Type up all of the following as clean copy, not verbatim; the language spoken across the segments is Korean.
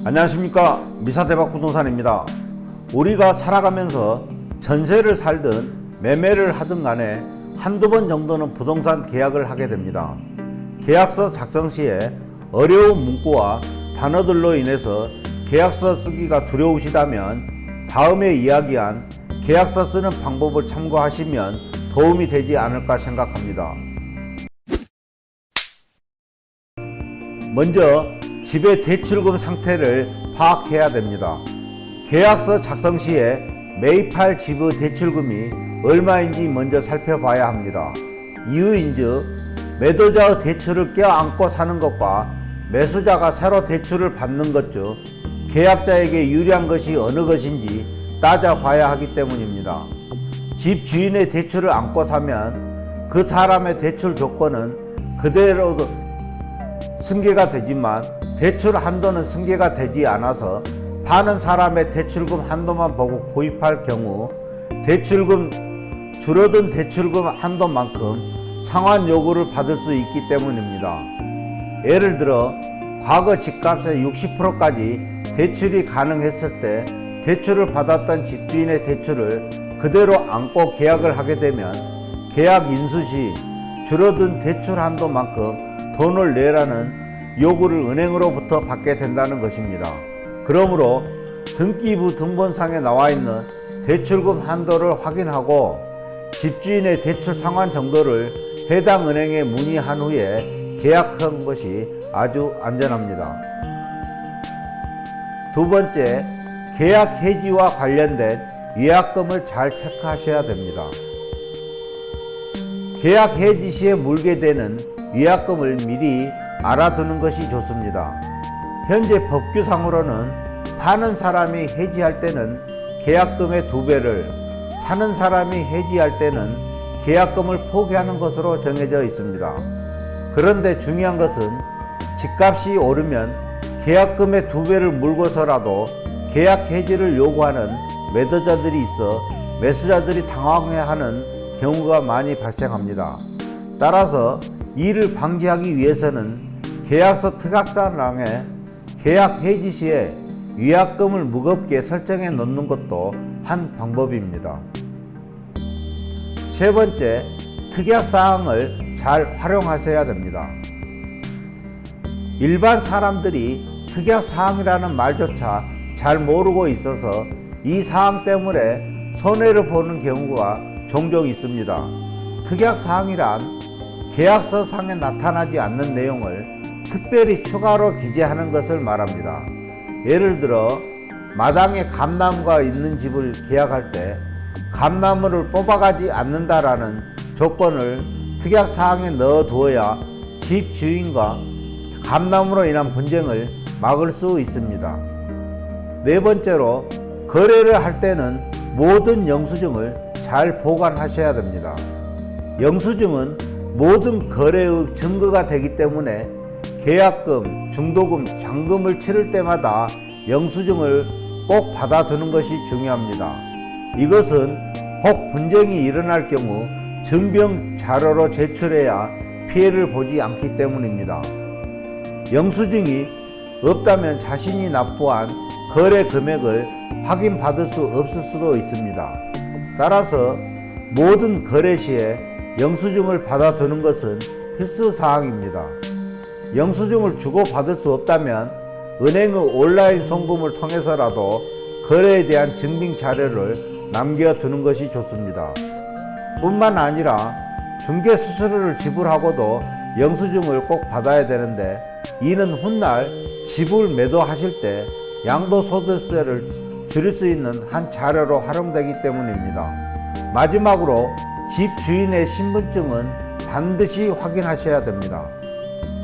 안녕하십니까, 미사대박 부동산입니다. 우리가 살아가면서 전세를 살든 매매를 하든 간에 한두 번 정도는 부동산 계약을 하게 됩니다. 계약서 작성 시에 어려운 문구와 단어들로 인해서 계약서 쓰기가 두려우시다면 다음에 이야기한 계약서 쓰는 방법을 참고하시면 도움이 되지 않을까 생각합니다. 먼저 집의 대출금 상태를 파악해야 됩니다. 계약서 작성 시에 매입할 집의 대출금이 얼마인지 먼저 살펴봐야 합니다. 이유인즉 매도자의 대출을 껴안고 사는 것과 매수자가 새로 대출을 받는 것 중 계약자에게 유리한 것이 어느 것인지 따져봐야 하기 때문입니다. 집 주인의 대출을 안고 사면 그 사람의 대출 조건은 그대로 승계가 되지만 대출 한도는 승계가 되지 않아서 파는 사람의 대출금 한도만 보고 구입할 경우 줄어든 대출금 한도만큼 상환 요구를 받을 수 있기 때문입니다. 예를 들어 과거 집값의 60%까지 대출이 가능했을 때 대출을 받았던 집주인의 대출을 그대로 안고 계약을 하게 되면 계약 인수 시 줄어든 대출 한도만큼 돈을 내라는 요구를 은행으로부터 받게 된다는 것입니다. 그러므로 등기부 등본상에 나와 있는 대출금 한도를 확인하고 집주인의 대출 상환 정도를 해당 은행에 문의한 후에 계약한 것이 아주 안전합니다. 두 번째, 계약 해지와 관련된 위약금을 잘 체크하셔야 됩니다. 계약 해지 시에 물게 되는 위약금을 미리 알아두는 것이 좋습니다. 현재 법규상으로는 파는 사람이 해지할 때는 계약금의 2배를, 사는 사람이 해지할 때는 계약금을 포기하는 것으로 정해져 있습니다. 그런데 중요한 것은 집값이 오르면 계약금의 2배를 물고서라도 계약 해지를 요구하는 매도자들이 있어 매수자들이 당황해하는 경우가 많이 발생합니다. 따라서 이를 방지하기 위해서는 계약서 특약사항에 계약 해지 시에 위약금을 무겁게 설정해 놓는 것도 한 방법입니다. 세 번째, 특약사항을 잘 활용하셔야 됩니다. 일반 사람들이 특약사항이라는 말조차 잘 모르고 있어서 이 사항 때문에 손해를 보는 경우가 종종 있습니다. 특약사항이란 계약서상에 나타나지 않는 내용을 특별히 추가로 기재하는 것을 말합니다. 예를 들어 마당에 감나무가 있는 집을 계약할 때 감나무를 뽑아가지 않는다라는 조건을 특약사항에 넣어두어야 집 주인과 감나무로 인한 분쟁을 막을 수 있습니다. 네 번째로, 거래를 할 때는 모든 영수증을 잘 보관하셔야 됩니다. 영수증은 모든 거래의 증거가 되기 때문에 계약금, 중도금, 잔금을 치를 때마다 영수증을 꼭 받아두는 것이 중요합니다. 이것은 혹 분쟁이 일어날 경우 증빙 자료로 제출해야 피해를 보지 않기 때문입니다. 영수증이 없다면 자신이 납부한 거래 금액을 확인받을 수 없을 수도 있습니다. 따라서 모든 거래 시에 영수증을 받아두는 것은 필수 사항입니다. 영수증을 주고받을 수 없다면 은행의 온라인 송금을 통해서라도 거래에 대한 증빙 자료를 남겨두는 것이 좋습니다. 뿐만 아니라 중개 수수료를 지불하고도 영수증을 꼭 받아야 되는데 이는 훗날 집을 매도하실 때 양도소득세를 줄일 수 있는 한 자료로 활용되기 때문입니다. 마지막으로 집 주인의 신분증은 반드시 확인하셔야 됩니다.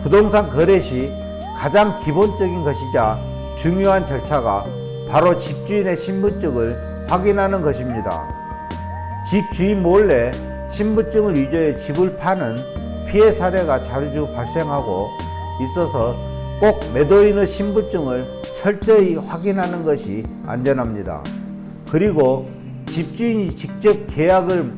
부동산 거래 시 가장 기본적인 것이자 중요한 절차가 바로 집주인의 신분증을 확인하는 것입니다. 집 주인 몰래 신분증을 위조해 집을 파는 피해 사례가 자주 발생하고 있어서 꼭 매도인의 신분증을 철저히 확인하는 것이 안전합니다. 그리고 집주인이 직접 계약을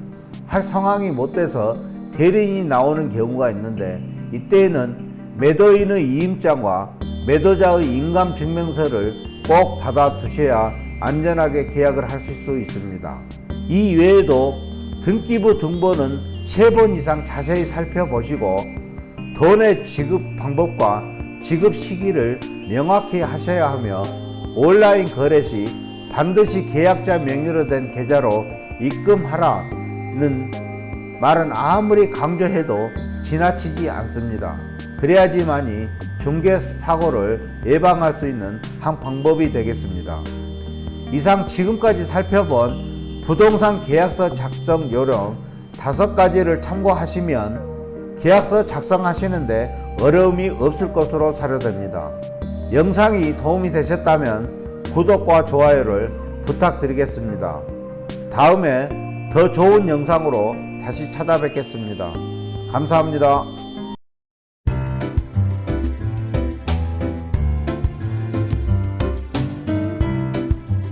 할 상황이 못 돼서 대리인이 나오는 경우가 있는데 이때에는 매도인의 이임장과 매도자의 인감증명서를 꼭 받아 두셔야 안전하게 계약을 하실 수 있습니다. 이 외에도 등기부 등본은 3번 이상 자세히 살펴보시고 돈의 지급 방법과 지급 시기를 명확히 하셔야 하며 온라인 거래 시 반드시 계약자 명의로 된 계좌로 입금하라는 말은 아무리 강조해도 지나치지 않습니다. 그래야지만이 중개 사고를 예방할 수 있는 한 방법이 되겠습니다. 이상 지금까지 살펴본 부동산 계약서 작성 요령 5가지를 참고하시면 계약서 작성하시는데 어려움이 없을 것으로 사료됩니다. 영상이 도움이 되셨다면 구독과 좋아요를 부탁드리겠습니다. 다음에 더 좋은 영상으로 다시 찾아뵙겠습니다. 감사합니다.